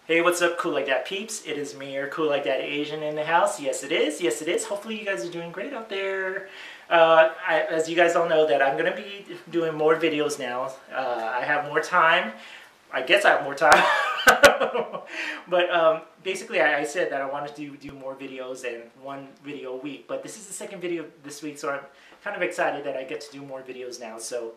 Hey, what's up, Cool Like That peeps? It is me, your Cool Like That Asian in the house. Yes, it is. Yes, it is. Hopefully you guys are doing great out there. As you guys all know, that I'm going to be doing more videos now. I have more time. I guess I have more time. But basically, I said that I wanted to do more videos and one video a week. But this is the second video this week, so I'm kind of excited that I get to do more videos now. So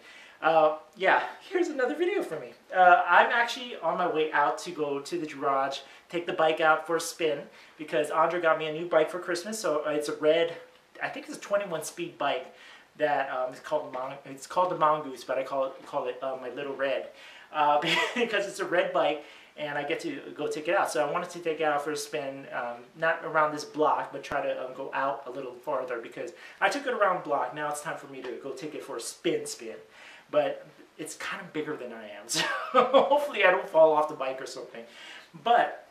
yeah, here's another video for me. I'm actually on my way out to go to the garage, take the bike out for a spin, because Andra got me a new bike for Christmas. So it's a red, I think it's a 21 speed bike that it's called the Mongoose, but I call it my little red, because it's a red bike and I get to go take it out. So I wanted to take it out for a spin, not around this block, but try to go out a little farther, because I took it around the block. Now it's time for me to go take it for a spin. But it's kind of bigger than I am, so hopefully I don't fall off the bike or something. But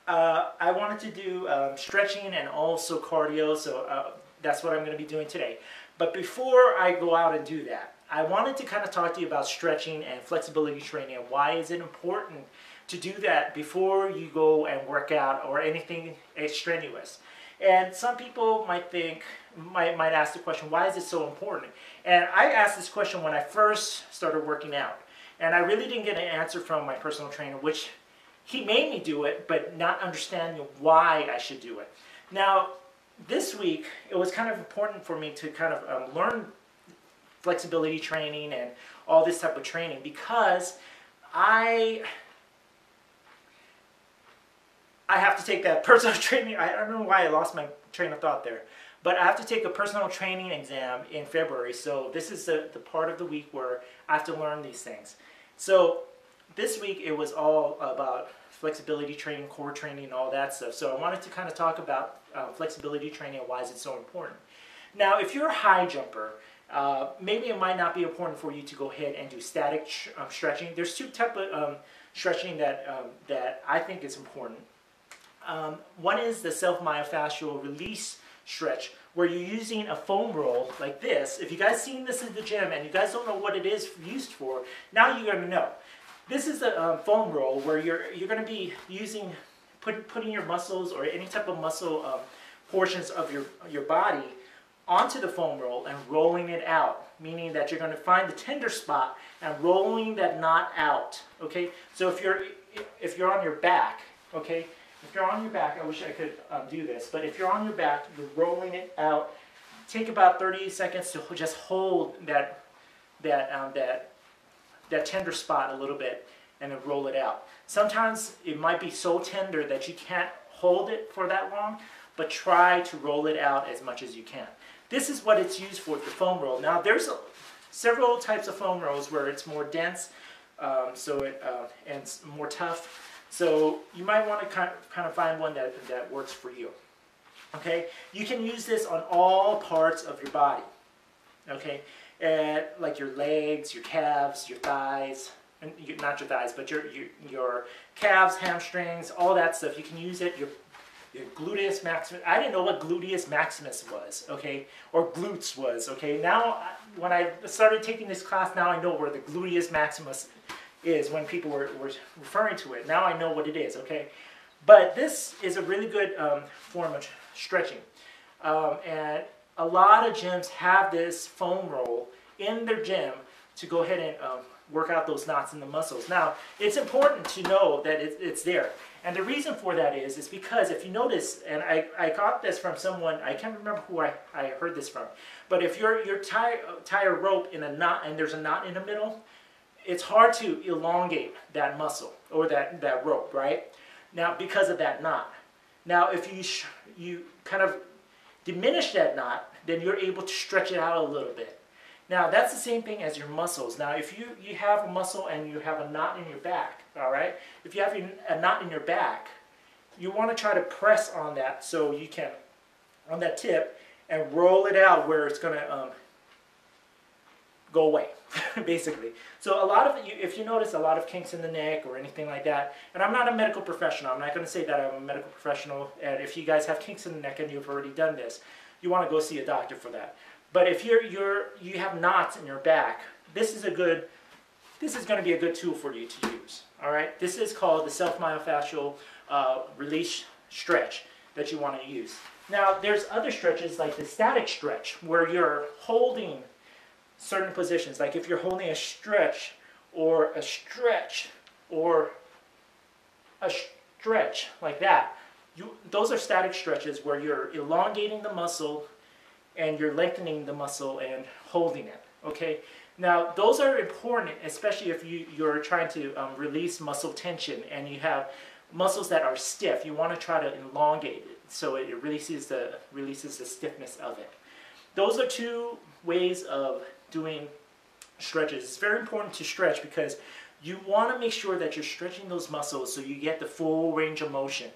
I wanted to do stretching and also cardio, so that's what I'm going to be doing today. But before I go out and do that, I wanted to kind of talk to you about stretching and flexibility training, and why is it important to do that before you go and work out or anything strenuous. And some people might ask the question, why is it so important? And I asked this question when I first started working out, and I really didn't get an answer from my personal trainer, which he made me do it, but not understanding why I should do it. Now, this week, it was kind of important for me to kind of learn flexibility training and all this type of training, because I have to take that personal training. I don't know why I lost my train of thought there. But I have to take a personal training exam in February. So this is the part of the week where I have to learn these things. So this week it was all about flexibility training, core training, and all that stuff. So I wanted to kind of talk about flexibility training and why is it so important. Now, if you're a high jumper, maybe it might not be important for you to go ahead and do static stretching. There's two types of stretching that I think is important. One is the self-myofascial release stretch, where you're using a foam roll like this. If you guys seen this in the gym and you guys don't know what it is used for, now you're going to know. This is a foam roll where you're going to be using, putting your muscles or any type of muscle portions of your body onto the foam roll and rolling it out, meaning that you're going to find the tender spot and rolling that knot out. Okay, so if you're on your back, okay. If you're on your back, I wish I could do this, but if you're on your back, you're rolling it out. Take about 30 seconds to just hold that tender spot a little bit, and then roll it out. Sometimes it might be so tender that you can't hold it for that long, but try to roll it out as much as you can. This is what it's used for, the foam roll. Now, there's several types of foam rolls where it's more dense, and it's more tough. So you might want to kind of find one that works for you. Okay, you can use this on all parts of your body. Okay, like your legs, your calves, your thighs, and not your thighs, but your calves, hamstrings, all that stuff. You can use it. Your gluteus maximus. I didn't know what gluteus maximus was. Okay, or glutes was. Okay, now when I started taking this class, now I know where the gluteus maximus is when people were referring to it. Now I know what it is, okay? But this is a really good form of stretching. And a lot of gyms have this foam roll in their gym to go ahead and work out those knots in the muscles. Now, it's important to know that it's there. And the reason for that is because if you notice, and I got this from someone, I can't remember who I heard this from, but if you tie a rope in a knot and there's a knot in the middle, it's hard to elongate that muscle or that rope, right? Now, because of that knot. Now, if you kind of diminish that knot, then you're able to stretch it out a little bit. Now, that's the same thing as your muscles. Now, if you have a muscle and you have a knot in your back, all right? If you have a knot in your back, you want to try to press on that so you can, on that tip, and roll it out where it's going to go away, basically. So a lot of if you notice a lot of kinks in the neck or anything like that, and I'm not a medical professional, I'm not going to say that I'm a medical professional, and if you guys have kinks in the neck and you've already done this, you want to go see a doctor for that. But if you have knots in your back, this is going to be a good tool for you to use. All right, this is called the self-myofascial release stretch that you want to use. Now, there's other stretches like the static stretch where you're holding certain positions. Like if you're holding a stretch or a stretch or a stretch like that, those are static stretches where you're elongating the muscle and you're lengthening the muscle and holding it. Okay. Now, those are important, especially if you're trying to release muscle tension and you have muscles that are stiff. You want to try to elongate it so it releases the stiffness of it. Those are two ways of doing stretches. It's very important to stretch because you want to make sure that you're stretching those muscles so you get the full range of motion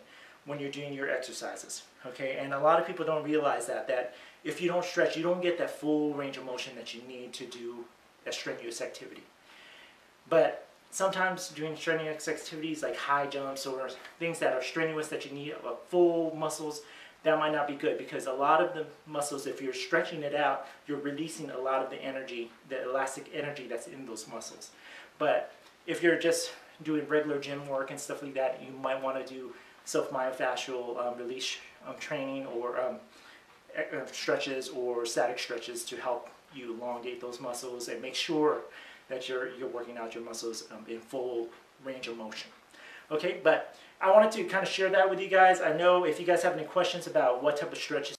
when you're doing your exercises. Okay, and a lot of people don't realize that if you don't stretch, you don't get that full range of motion that you need to do a strenuous activity. But sometimes doing strenuous activities like high jumps or things that are strenuous that you need full muscles, that might not be good because a lot of the muscles, if you're stretching it out, you're releasing a lot of the energy, the elastic energy that's in those muscles. But if you're just doing regular gym work and stuff like that, you might want to do self-myofascial release training or stretches or static stretches to help you elongate those muscles and make sure that you're working out your muscles in full range of motion. Okay, but I wanted to kind of share that with you guys. I know if you guys have any questions about what type of stretches